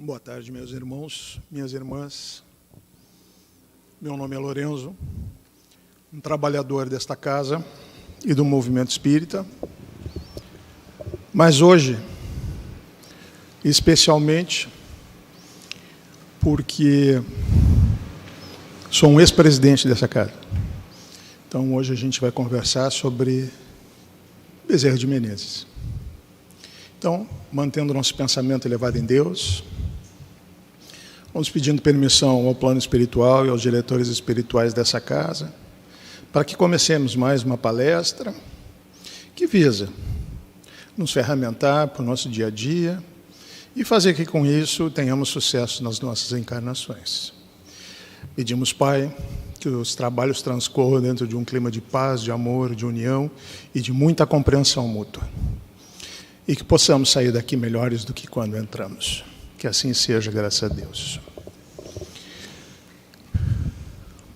Boa tarde, meus irmãos, minhas irmãs. Meu nome é Lorenzo, um trabalhador desta casa e do movimento espírita. Mas hoje, especialmente, porque sou um ex-presidente dessa casa. Então, hoje a gente vai conversar sobre Bezerra de Menezes. Então, mantendo nosso pensamento elevado em Deus, vamos pedindo permissão ao plano espiritual e aos diretores espirituais dessa casa para que comecemos mais uma palestra que visa nos ferramentar para o nosso dia a dia e fazer que, com isso, tenhamos sucesso nas nossas encarnações. Pedimos, Pai, que os trabalhos transcorram dentro de um clima de paz, de amor, de união e de muita compreensão mútua. E que possamos sair daqui melhores do que quando entramos. Que assim seja, graças a Deus.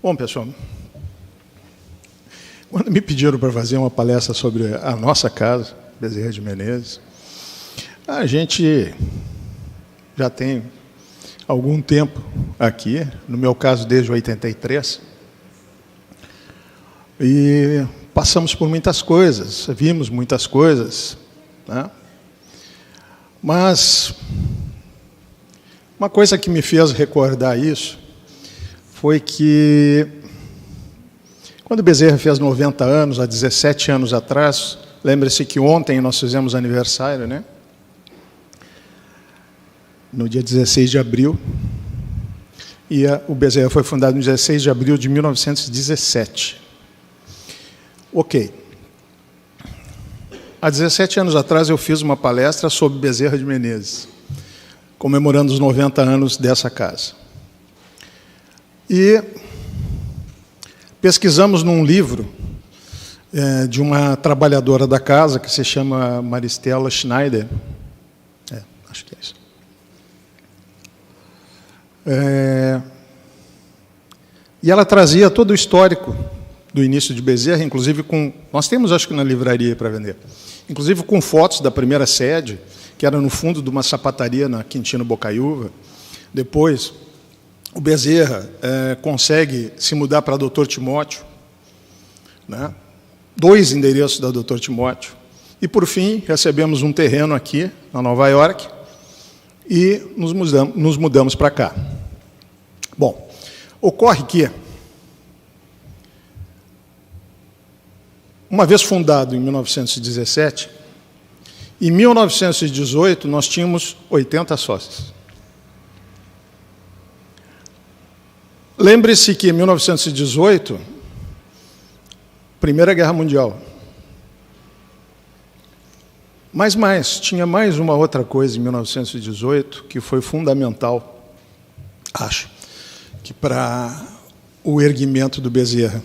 Bom, pessoal, quando me pediram para fazer uma palestra sobre a nossa casa, Bezerra de Menezes, a gente já tem algum tempo aqui, no meu caso desde 83, e passamos por muitas coisas, vimos muitas coisas, né? Mas uma coisa que me fez recordar isso foi que, quando Bezerra fez 90 anos, há 17 anos atrás, lembre-se que ontem nós fizemos aniversário, né? No dia 16 de abril, e o Bezerra foi fundado no 16 de abril de 1917. Ok. Há 17 anos atrás eu fiz uma palestra sobre Bezerra de Menezes, comemorando os 90 anos dessa casa. E pesquisamos num livro de uma trabalhadora da casa, que se chama Maristela Schneider. Acho que é isso. E ela trazia todo o histórico do início de Bezerra, inclusive com... Nós temos, acho que na livraria para vender. Inclusive com fotos da primeira sede, que era no fundo de uma sapataria na Quintino Bocaiúva. Depois, o Bezerra consegue se mudar para Dr. Timóteo, né? 2 endereços da Dr. Timóteo. E, por fim, recebemos um terreno aqui, na Nova York, e nos mudamos para cá. Bom, ocorre que, uma vez fundado em 1917, em 1918 nós tínhamos 80 sócios. Lembre-se que em 1918, Primeira Guerra Mundial. Mas tinha mais uma outra coisa em 1918 que foi fundamental, acho, que para o erguimento do Bezerra.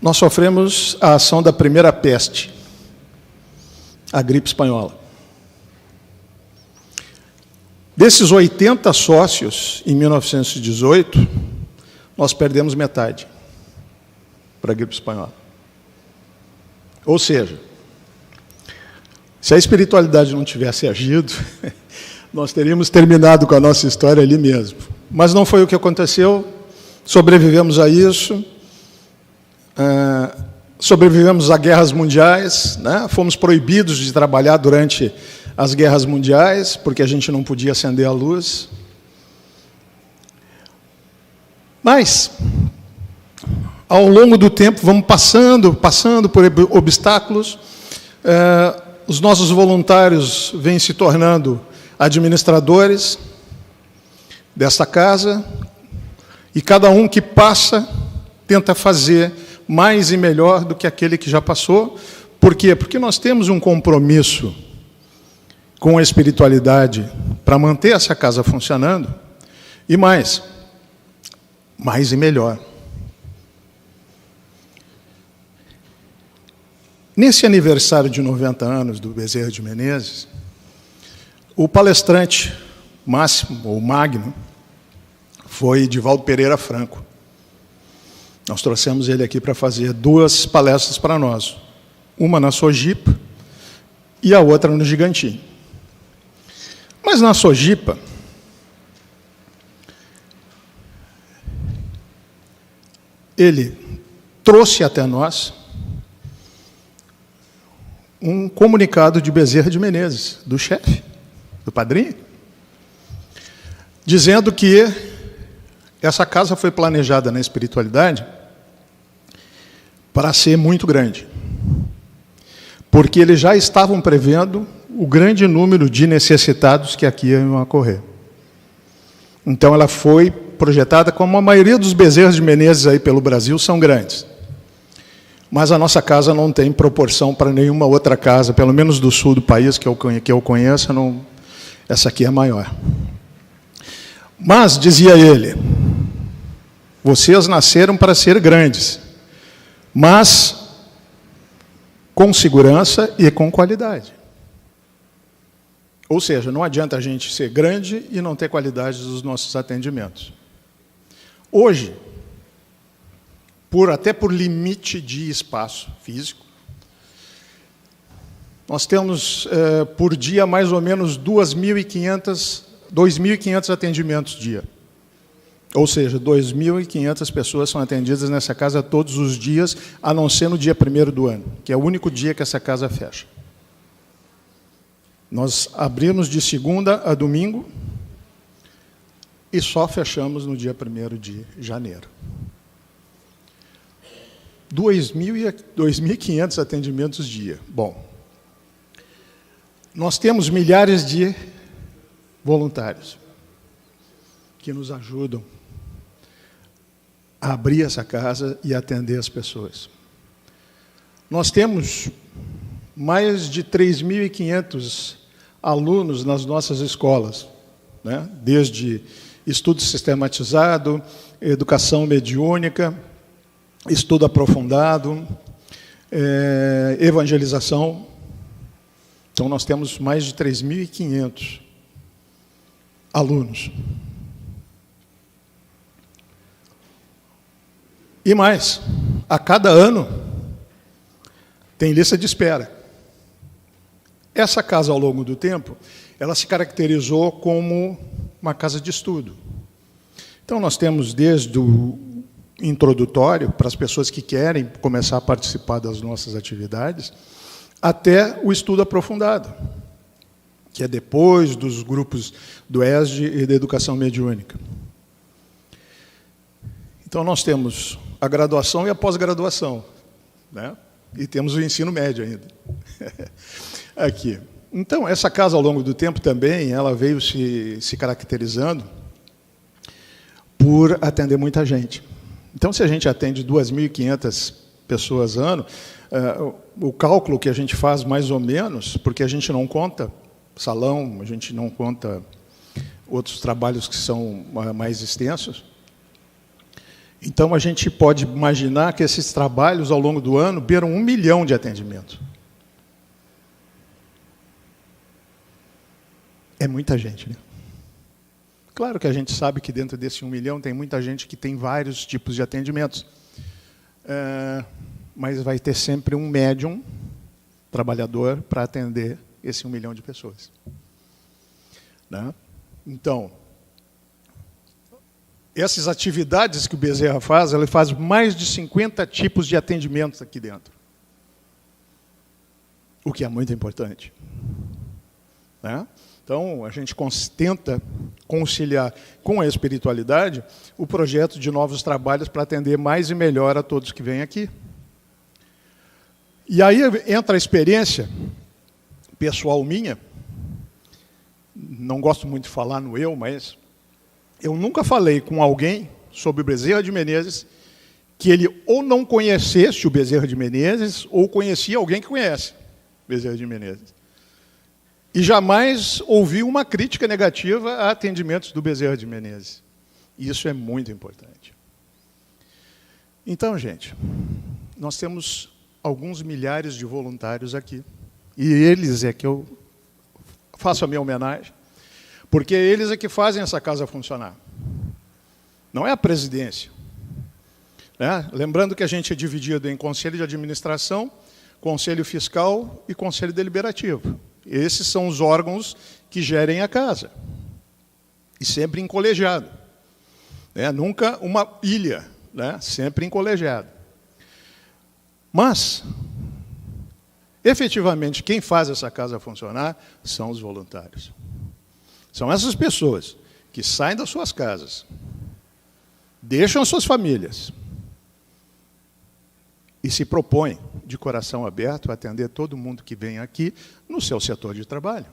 Nós sofremos a ação da primeira peste, a gripe espanhola. Desses 80 sócios, em 1918, nós perdemos metade para a gripe espanhola. Ou seja, se a espiritualidade não tivesse agido, nós teríamos terminado com a nossa história ali mesmo. Mas não foi o que aconteceu, sobrevivemos a isso, sobrevivemos a guerras mundiais, né? Fomos proibidos de trabalhar durante as guerras mundiais, porque a gente não podia acender a luz. Mas, ao longo do tempo, vamos passando por obstáculos, os nossos voluntários vêm se tornando administradores desta casa, e cada um que passa tenta fazer mais e melhor do que aquele que já passou. Por quê? Porque nós temos um compromisso com a espiritualidade para manter essa casa funcionando, e mais e melhor. Nesse aniversário de 90 anos do Bezerra de Menezes, o palestrante máximo, ou magno, foi Divaldo Pereira Franco. Nós trouxemos ele aqui para fazer 2 palestras para nós. Uma na Sojipa e a outra no Gigantinho. Thomas Nassojipa, ele trouxe até nós um comunicado de Bezerra de Menezes, do chefe, do padrinho, dizendo que essa casa foi planejada na espiritualidade para ser muito grande, porque eles já estavam prevendo o grande número de necessitados que aqui iam ocorrer. Então, ela foi projetada como a maioria dos Bezerras de Menezes aí pelo Brasil são grandes. Mas a nossa casa não tem proporção para nenhuma outra casa, pelo menos do sul do país que eu conheça, não, essa aqui é maior. Mas, dizia ele, vocês nasceram para ser grandes, mas com segurança e com qualidade. Ou seja, não adianta a gente ser grande e não ter qualidade dos nossos atendimentos. Hoje, até por limite de espaço físico, nós temos, por dia, mais ou menos 2.500 atendimentos dia. Ou seja, 2.500 pessoas são atendidas nessa casa todos os dias, a não ser no dia 1º do ano, que é o único dia que essa casa fecha. Nós abrimos de segunda a domingo e só fechamos no dia 1º de janeiro. 2.500 atendimentos dia. Bom, nós temos milhares de voluntários que nos ajudam a abrir essa casa e atender as pessoas. Nós temos mais de 3.500 alunos nas nossas escolas, né? Desde estudo sistematizado, educação mediúnica, estudo aprofundado, evangelização. Então, nós temos mais de 3.500 alunos. E mais, a cada ano tem lista de espera. Essa casa, ao longo do tempo, ela se caracterizou como uma casa de estudo. Então, nós temos desde o introdutório, para as pessoas que querem começar a participar das nossas atividades, até o estudo aprofundado, que é depois dos grupos do ESD e da educação mediúnica. Então, nós temos a graduação e a pós-graduação, né? E temos o ensino médio ainda. Aqui. Então, essa casa, ao longo do tempo, também, ela veio se caracterizando por atender muita gente. Então, se a gente atende 2.500 pessoas ano, o cálculo que a gente faz, mais ou menos, porque a gente não conta salão, a gente não conta outros trabalhos que são mais extensos, então a gente pode imaginar que esses trabalhos, ao longo do ano, beiram 1 milhão de atendimentos. É muita gente, né? Claro que a gente sabe que dentro desse 1 milhão tem muita gente que tem vários tipos de atendimentos. Mas vai ter sempre um médium trabalhador para atender esse 1 milhão de pessoas. Né? Então, essas atividades que o Bezerra faz, ele faz mais de 50 tipos de atendimentos aqui dentro. O que é muito importante. Né? Então, a gente tenta conciliar com a espiritualidade o projeto de novos trabalhos para atender mais e melhor a todos que vêm aqui. E aí entra a experiência pessoal minha, não gosto muito de falar no eu, mas eu nunca falei com alguém sobre o Bezerra de Menezes que ele ou não conhecesse o Bezerra de Menezes ou conhecia alguém que conhece Bezerra de Menezes. E jamais ouvi uma crítica negativa a atendimentos do Bezerra de Menezes. Isso é muito importante. Então, gente, nós temos alguns milhares de voluntários aqui. E eles é que eu faço a minha homenagem, porque eles é que fazem essa casa funcionar. Não é a presidência. Né? Lembrando que a gente é dividido em conselho de administração, conselho fiscal e conselho deliberativo. Esses são os órgãos que gerem a casa. E sempre em colegiado. Nunca uma ilha, sempre em colegiado. Mas, efetivamente, quem faz essa casa funcionar são os voluntários. São essas pessoas que saem das suas casas, deixam as suas famílias e se propõem, de coração aberto, a atender todo mundo que vem aqui no seu setor de trabalho.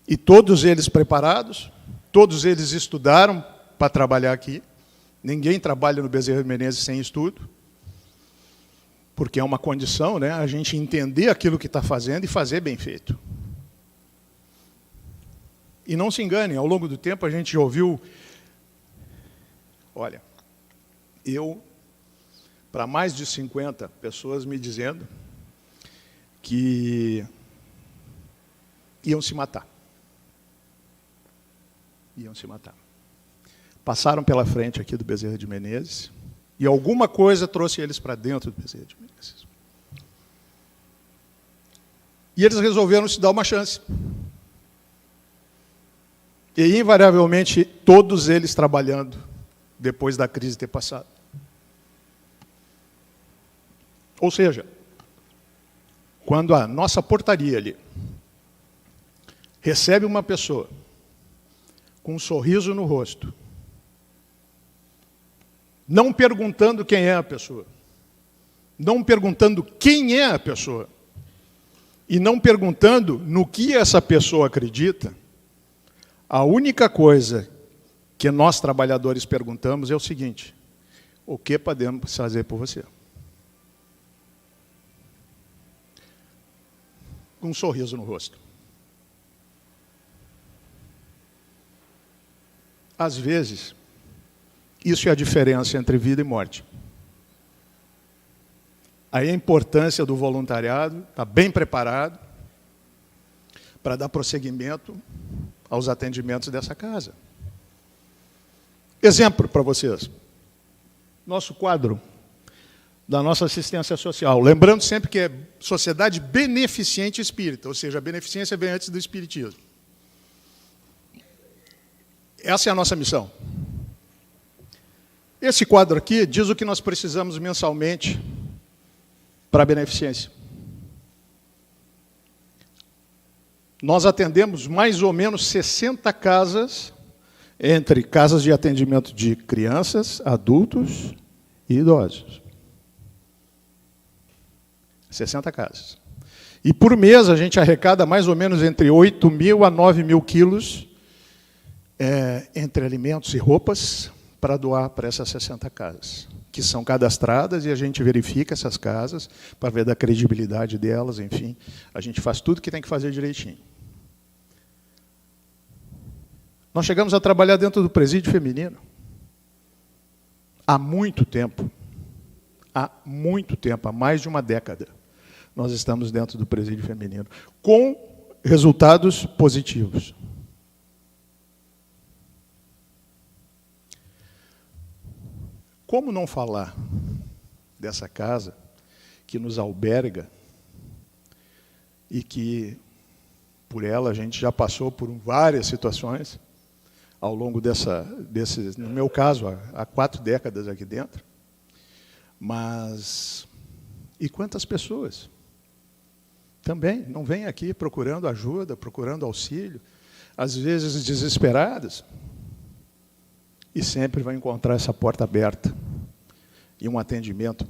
E todos eles preparados, todos eles estudaram para trabalhar aqui. Ninguém trabalha no Bezerra de Menezes sem estudo, porque é uma condição, a gente entender aquilo que está fazendo e fazer bem feito. E não se enganem, ao longo do tempo a gente ouviu... Olha, para mais de 50 pessoas me dizendo que iam se matar. Iam se matar. Passaram pela frente aqui do Bezerra de Menezes e alguma coisa trouxe eles para dentro do Bezerra de Menezes. E eles resolveram se dar uma chance. E, invariavelmente, todos eles trabalhando depois da crise ter passado. Ou seja, quando a nossa portaria ali recebe uma pessoa com um sorriso no rosto, não perguntando quem é a pessoa, não perguntando quem é a pessoa, e não perguntando no que essa pessoa acredita, a única coisa que nós, trabalhadores, perguntamos é o seguinte: o que podemos fazer por você? Com um sorriso no rosto. Às vezes, isso é a diferença entre vida e morte. Aí a importância do voluntariado, estar bem preparado para dar prosseguimento aos atendimentos dessa casa. Exemplo para vocês. Nosso quadro da nossa assistência social. Lembrando sempre que é sociedade beneficente espírita, ou seja, a beneficência vem antes do espiritismo. Essa é a nossa missão. Esse quadro aqui diz o que nós precisamos mensalmente para a beneficência. Nós atendemos mais ou menos 60 casas, entre casas de atendimento de crianças, adultos e idosos. 60 casas. E por mês a gente arrecada mais ou menos entre 8.000 a 9.000 quilos entre alimentos e roupas para doar para essas 60 casas, que são cadastradas e a gente verifica essas casas para ver da credibilidade delas, enfim. A gente faz tudo que tem que fazer direitinho. Nós chegamos a trabalhar dentro do presídio feminino há muito tempo. Há muito tempo, há mais de uma década. Nós estamos dentro do presídio feminino, com resultados positivos. Como não falar dessa casa que nos alberga e que, por ela, a gente já passou por várias situações ao longo desses, no meu caso, há 4 décadas aqui dentro. Mas, e quantas pessoas também não vêm aqui procurando ajuda, procurando auxílio, às vezes desesperadas, e sempre vão encontrar essa porta aberta, e um atendimento,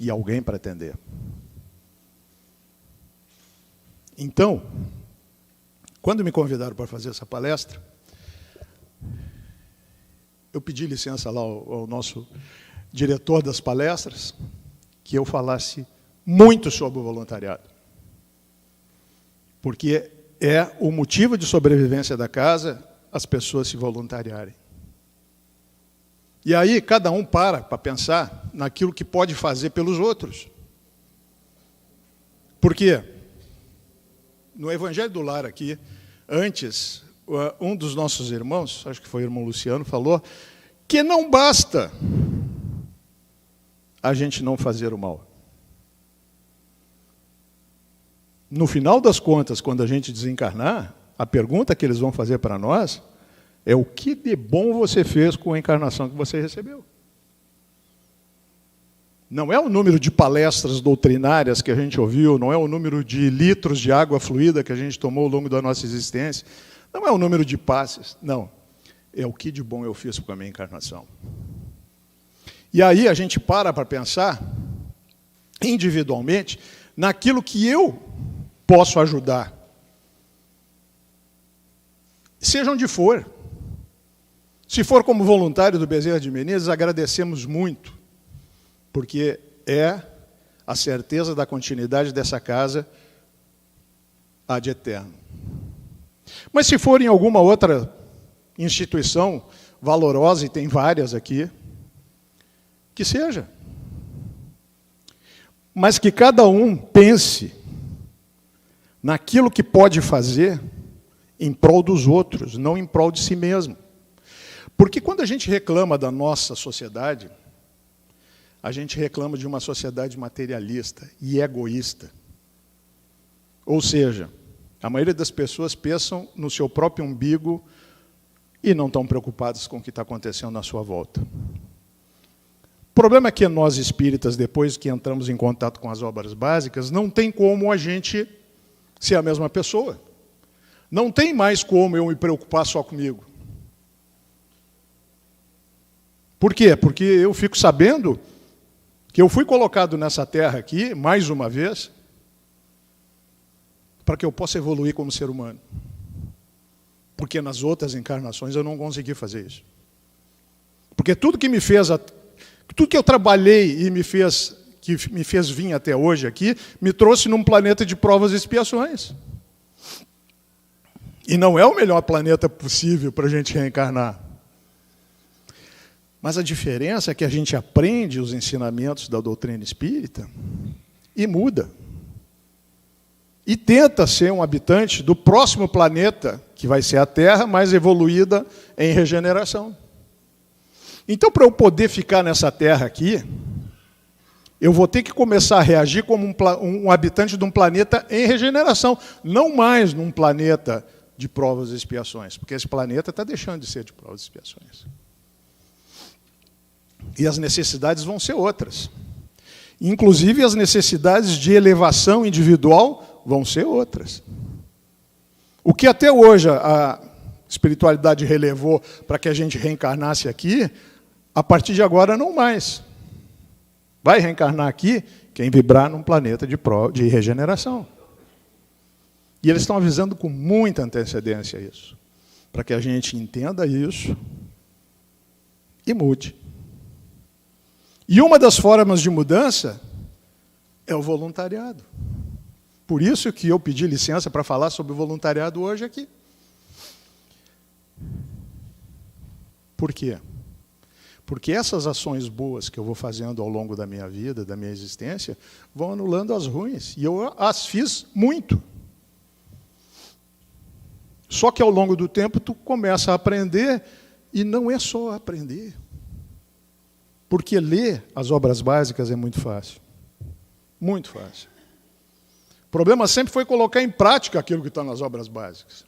e alguém para atender. Então, quando me convidaram para fazer essa palestra, eu pedi licença lá ao nosso diretor das palestras, que eu falasse muito sobre o voluntariado. Porque é o motivo de sobrevivência da casa as pessoas se voluntariarem. E aí cada um para pensar naquilo que pode fazer pelos outros. Por quê? No Evangelho do Lar aqui, antes, um dos nossos irmãos, acho que foi o irmão Luciano, falou que não basta a gente não fazer o mal. no final das contas, quando a gente desencarnar, a pergunta que eles vão fazer para nós é o que de bom você fez com a encarnação que você recebeu. Não é o número de palestras doutrinárias que a gente ouviu, não é o número de litros de água fluida que a gente tomou ao longo da nossa existência, não é o número de passes, não. É o que de bom eu fiz com a minha encarnação. E aí a gente para pensar individualmente naquilo que eu posso ajudar. Seja onde for. Se for como voluntário do Bezerra de Menezes, agradecemos muito, porque é a certeza da continuidade dessa casa ad eterno. Mas se for em alguma outra instituição valorosa, e tem várias aqui, que seja. Mas que cada um pense naquilo que pode fazer em prol dos outros, não em prol de si mesmo. Porque quando a gente reclama da nossa sociedade, a gente reclama de uma sociedade materialista e egoísta. Ou seja, a maioria das pessoas pensam no seu próprio umbigo e não estão preocupadas com o que está acontecendo na sua volta. O problema é que nós espíritas, depois que entramos em contato com as obras básicas, não tem como a gente ser a mesma pessoa. Não tem mais como eu me preocupar só comigo. Por quê? Porque eu fico sabendo que eu fui colocado nessa terra aqui, mais uma vez, para que eu possa evoluir como ser humano. Porque nas outras encarnações eu não consegui fazer isso. Porque tudo que me fez, tudo que eu trabalhei e que me fez vir até hoje aqui, me trouxe num planeta de provas e expiações. E não é o melhor planeta possível para a gente reencarnar. Mas a diferença é que a gente aprende os ensinamentos da doutrina espírita e muda. E tenta ser um habitante do próximo planeta, que vai ser a Terra, mais evoluída em regeneração. Então, para eu poder ficar nessa Terra aqui, eu vou ter que começar a reagir como um habitante de um planeta em regeneração, não mais num planeta de provas e expiações, porque esse planeta está deixando de ser de provas e expiações. E as necessidades vão ser outras. Inclusive, as necessidades de elevação individual vão ser outras. O que até hoje a espiritualidade relevou para que a gente reencarnasse aqui, a partir de agora não mais. Vai reencarnar aqui quem vibrar num planeta de regeneração. E eles estão avisando com muita antecedência isso, para que a gente entenda isso e mude. E uma das formas de mudança é o voluntariado. Por isso que eu pedi licença para falar sobre o voluntariado hoje aqui. Por quê? Porque essas ações boas que eu vou fazendo ao longo da minha vida, da minha existência, vão anulando as ruins. E eu as fiz muito. Só que ao longo do tempo tu começa a aprender, e não é só aprender. Porque ler as obras básicas é muito fácil. Muito fácil. O problema sempre foi colocar em prática aquilo que está nas obras básicas.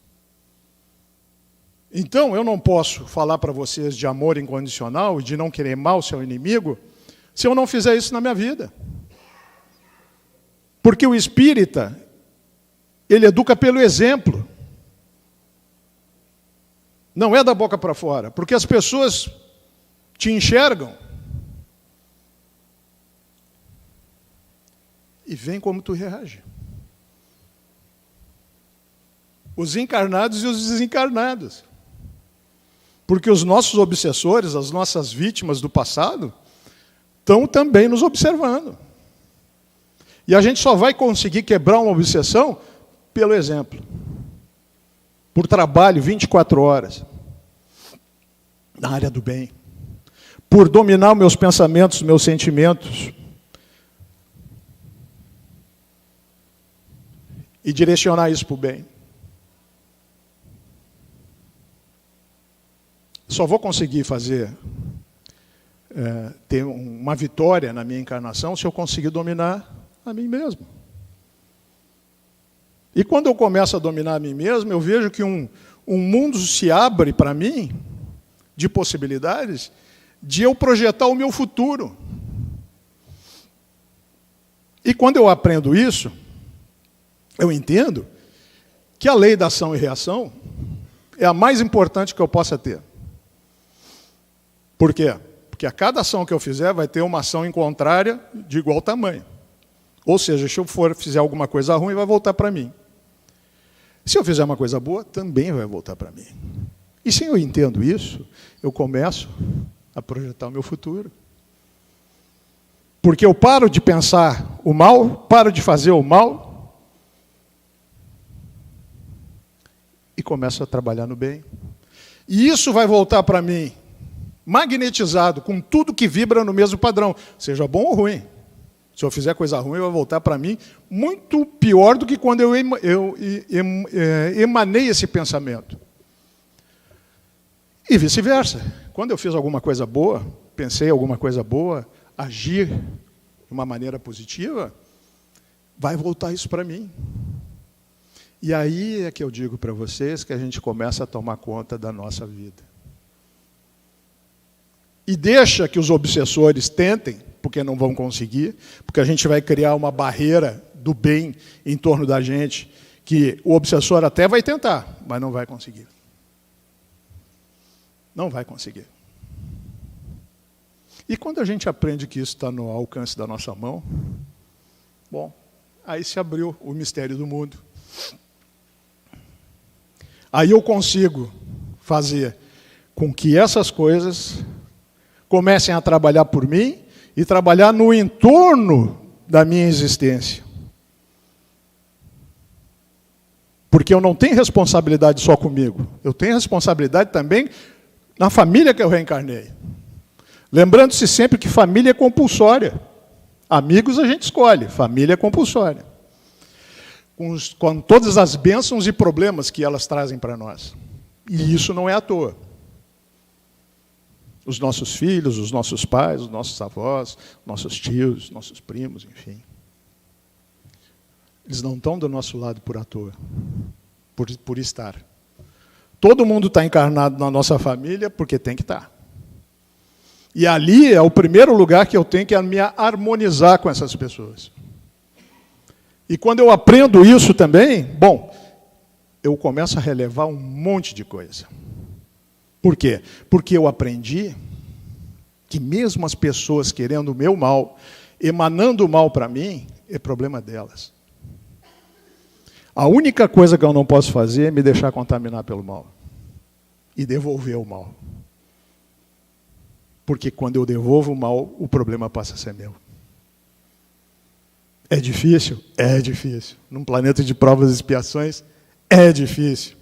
Então, eu não posso falar para vocês de amor incondicional e de não querer mal ao seu inimigo se eu não fizer isso na minha vida. Porque o espírita, ele educa pelo exemplo. Não é da boca para fora. Porque as pessoas te enxergam e veem como tu reage. Os encarnados e os desencarnados. Porque os nossos obsessores, as nossas vítimas do passado, estão também nos observando. E a gente só vai conseguir quebrar uma obsessão pelo exemplo. Por trabalho 24 horas. Na área do bem. Por dominar os meus pensamentos, meus sentimentos. E direcionar isso para o bem. Só vou conseguir ter uma vitória na minha encarnação se eu conseguir dominar a mim mesmo. E quando eu começo a dominar a mim mesmo, eu vejo que um mundo se abre para mim de possibilidades de eu projetar o meu futuro. E quando eu aprendo isso, eu entendo que a lei da ação e reação é a mais importante que eu possa ter. Por quê? Porque a cada ação que eu fizer vai ter uma ação em contrária de igual tamanho. Ou seja, se eu fizer alguma coisa ruim, vai voltar para mim. Se eu fizer uma coisa boa, também vai voltar para mim. E se eu entendo isso, eu começo a projetar o meu futuro. Porque eu paro de pensar o mal, paro de fazer o mal e começo a trabalhar no bem. E isso vai voltar para mim magnetizado com tudo que vibra no mesmo padrão, seja bom ou ruim. Se eu fizer coisa ruim, vai voltar para mim muito pior do que quando eu emanei esse pensamento. E vice-versa. Quando eu fiz alguma coisa boa, pensei alguma coisa boa, agir de uma maneira positiva, vai voltar isso para mim. E aí é que eu digo para vocês que a gente começa a tomar conta da nossa vida. E deixa que os obsessores tentem, porque não vão conseguir, porque a gente vai criar uma barreira do bem em torno da gente, que o obsessor até vai tentar, mas não vai conseguir. Não vai conseguir. E quando a gente aprende que isso está no alcance da nossa mão, bom, aí se abriu o mistério do mundo. Aí eu consigo fazer com que essas coisas comecem a trabalhar por mim e trabalhar no entorno da minha existência. Porque eu não tenho responsabilidade só comigo, eu tenho responsabilidade também na família que eu reencarnei. Lembrando-se sempre que família é compulsória. Amigos a gente escolhe, família é compulsória. Com todas as bênçãos e problemas que elas trazem para nós. E isso não é à toa. Os nossos filhos, os nossos pais, os nossos avós, nossos tios, nossos primos, enfim. Eles não estão do nosso lado por à toa, por estar. Todo mundo está encarnado na nossa família porque tem que estar. E ali é o primeiro lugar que eu tenho que me harmonizar com essas pessoas. E quando eu aprendo isso também, bom, eu começo a relevar um monte de coisa. Por quê? Porque eu aprendi que mesmo as pessoas querendo o meu mal, emanando o mal para mim, é problema delas. A única coisa que eu não posso fazer é me deixar contaminar pelo mal. E devolver o mal. Porque quando eu devolvo o mal, o problema passa a ser meu. É difícil? É difícil. Num planeta de provas e expiações, é difícil.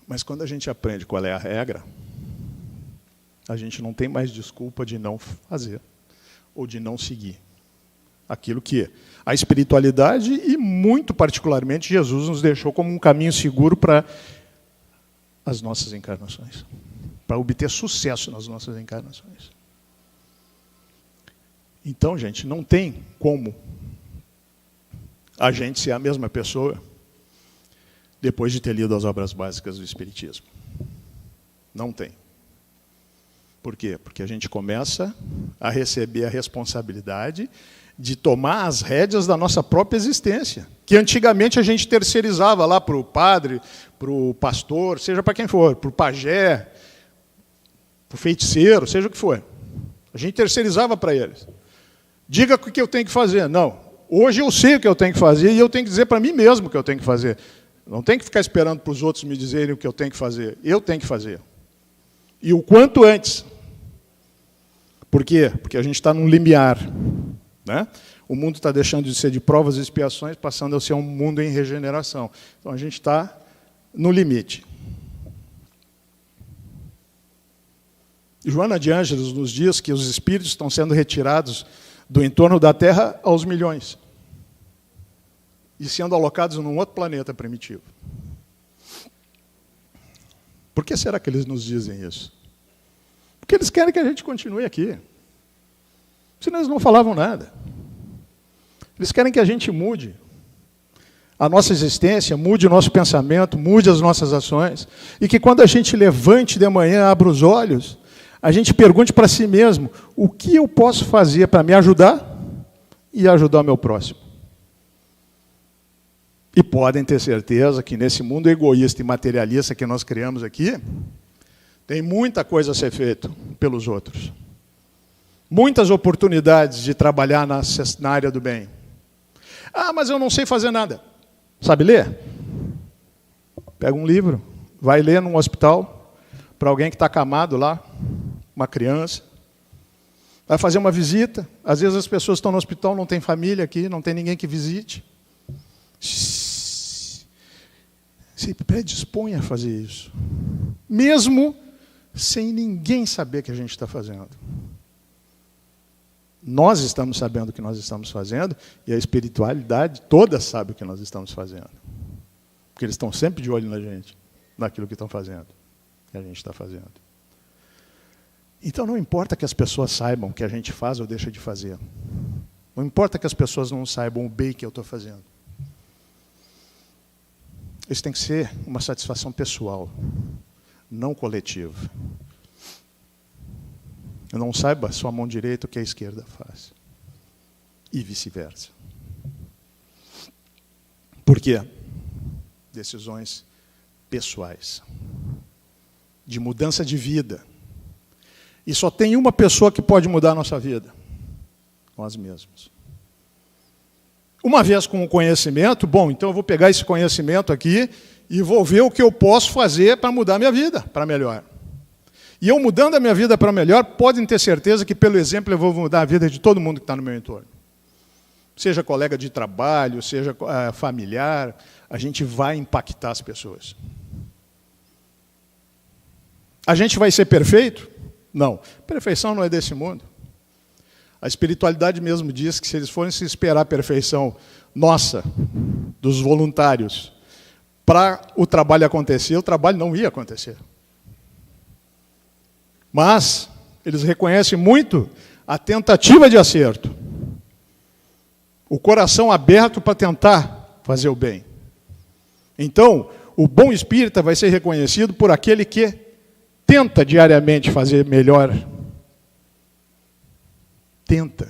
Mas quando a gente aprende qual é a regra, a gente não tem mais desculpa de não fazer ou de não seguir aquilo que a espiritualidade e, muito particularmente, Jesus nos deixou como um caminho seguro para as nossas encarnações, para obter sucesso nas nossas encarnações. Então, gente, não tem como a gente ser a mesma pessoa depois de ter lido as obras básicas do Espiritismo. Não tem. Por quê? Porque a gente começa a receber a responsabilidade de tomar as rédeas da nossa própria existência, que antigamente a gente terceirizava lá para o padre, para o pastor, seja para quem for, para o pajé, para o feiticeiro, seja o que for. A gente terceirizava para eles. Diga o que eu tenho que fazer. Não. Hoje eu sei o que eu tenho que fazer e eu tenho que dizer para mim mesmo o que eu tenho que fazer. Não tenho que ficar esperando para os outros me dizerem o que eu tenho que fazer. Eu tenho que fazer. E o quanto antes. Por quê? Porque a gente está num limiar. Né? O mundo está deixando de ser de provas e expiações, passando a ser um mundo em regeneração. Então a gente está no limite. Joana de Ângeles nos diz que os espíritos estão sendo retirados do entorno da Terra aos milhões e sendo alocados num outro planeta primitivo. Por que será que eles nos dizem isso? Porque eles querem que a gente continue aqui. Senão eles não falavam nada. Eles querem que a gente mude. a nossa existência, mude o nosso pensamento, mude as nossas ações, e que quando a gente levante de manhã, abra os olhos, a gente pergunte para si mesmo, o que eu posso fazer para me ajudar e ajudar o meu próximo? E podem ter certeza que nesse mundo egoísta e materialista que nós criamos aqui, tem muita coisa a ser feita pelos outros. Muitas oportunidades de trabalhar na área do bem. Ah, mas eu não sei fazer nada. Sabe ler? Pega um livro, vai ler num hospital, para alguém que está acamado lá, uma criança. Vai fazer uma visita. Às vezes as pessoas estão no hospital, não tem família aqui, não tem ninguém que visite. Se predispõe a fazer isso. Mesmo sem ninguém saber que a gente está fazendo. Nós estamos sabendo o que nós estamos fazendo e a espiritualidade toda sabe o que nós estamos fazendo. Porque eles estão sempre de olho na gente, naquilo que estão fazendo, que a gente está fazendo. Então não importa que as pessoas saibam o que a gente faz ou deixa de fazer. Não importa que as pessoas não saibam o bem que eu estou fazendo. Isso tem que ser uma satisfação pessoal, não coletiva. Não saiba sua mão direita o que a esquerda faz. E vice-versa. Por quê? Decisões pessoais. De mudança de vida. E só tem uma pessoa que pode mudar a nossa vida. Nós mesmos. Uma vez com o conhecimento, bom, então eu vou pegar esse conhecimento aqui e vou ver o que eu posso fazer para mudar a minha vida, para melhor. E eu mudando a minha vida para melhor, podem ter certeza que pelo exemplo eu vou mudar a vida de todo mundo que está no meu entorno. Seja colega de trabalho, seja familiar, a gente vai impactar as pessoas. A gente vai ser perfeito? Não. Perfeição não é desse mundo. A espiritualidade mesmo diz que se eles fossem esperar a perfeição nossa, dos voluntários, para o trabalho acontecer, o trabalho não ia acontecer. Mas eles reconhecem muito a tentativa de acerto. O coração aberto para tentar fazer o bem. Então, o bom espírita vai ser reconhecido por aquele que tenta diariamente fazer melhor. Tenta.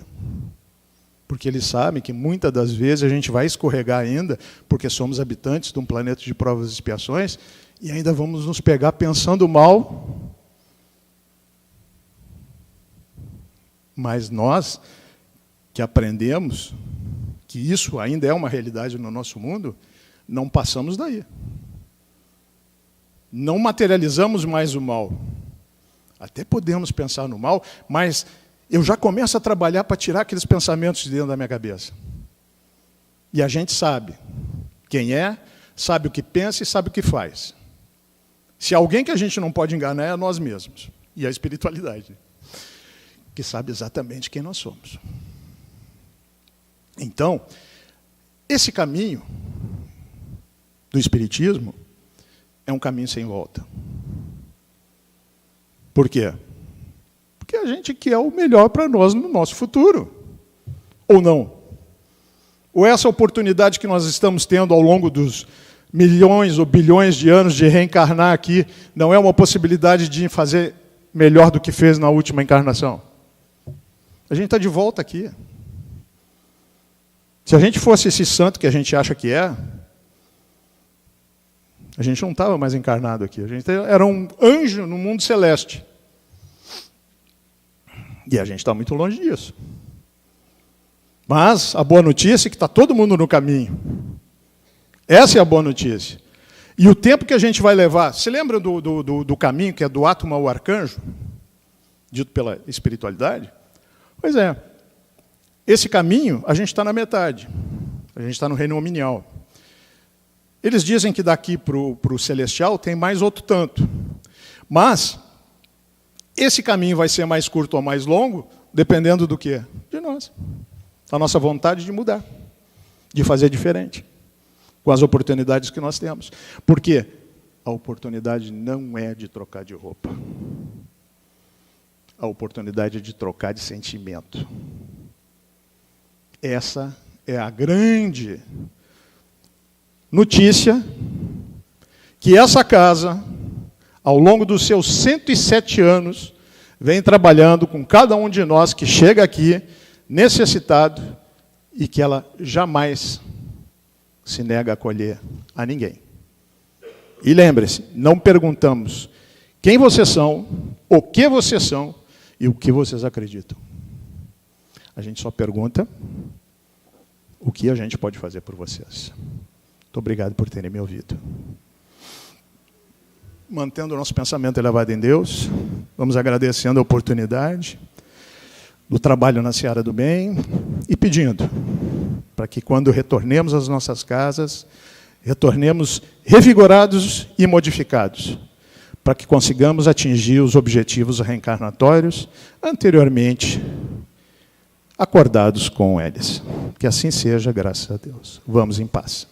Porque eles sabem que muitas das vezes a gente vai escorregar ainda, porque somos habitantes de um planeta de provas e expiações, e ainda vamos nos pegar pensando mal. Mas nós, que aprendemos que isso ainda é uma realidade no nosso mundo, não passamos daí. Não materializamos mais o mal. Até podemos pensar no mal, mas eu já começo a trabalhar para tirar aqueles pensamentos de dentro da minha cabeça. E a gente sabe quem é, sabe o que pensa e sabe o que faz. Se alguém que a gente não pode enganar é nós mesmos. E a espiritualidade, que sabe exatamente quem nós somos. Então, esse caminho do Espiritismo é um caminho sem volta. Por quê? Porque a gente quer o melhor para nós no nosso futuro. Ou não? Ou essa oportunidade que nós estamos tendo ao longo dos milhões ou bilhões de anos de reencarnar aqui não é uma possibilidade de fazer melhor do que fez na última encarnação? A gente está de volta aqui. Se a gente fosse esse santo que a gente acha que é, a gente não estava mais encarnado aqui. A gente era um anjo no mundo celeste. E a gente está muito longe disso. Mas a boa notícia é que está todo mundo no caminho. Essa é a boa notícia. E o tempo que a gente vai levar... Você lembra do caminho que é do átomo ao arcanjo? Dito pela espiritualidade? Pois é. Esse caminho, a gente está na metade. A gente está no reino hominial. Eles dizem que daqui para o celestial tem mais outro tanto. Mas esse caminho vai ser mais curto ou mais longo, dependendo do quê? De nós. Da nossa vontade de mudar, de fazer diferente, com as oportunidades que nós temos. Porque a oportunidade não é de trocar de roupa. A oportunidade é de trocar de sentimento. Essa é a grande notícia que essa casa, ao longo dos seus 107 anos, vem trabalhando com cada um de nós que chega aqui necessitado e que ela jamais se nega a acolher a ninguém. E lembre-se, não perguntamos quem vocês são, o que vocês são e o que vocês acreditam. A gente só pergunta o que a gente pode fazer por vocês. Muito obrigado por terem me ouvido. Mantendo o nosso pensamento elevado em Deus, vamos agradecendo a oportunidade do trabalho na seara do bem e pedindo para que, quando retornemos às nossas casas, retornemos revigorados e modificados, para que consigamos atingir os objetivos reencarnatórios anteriormente acordados com eles. Que assim seja, graças a Deus. Vamos em paz.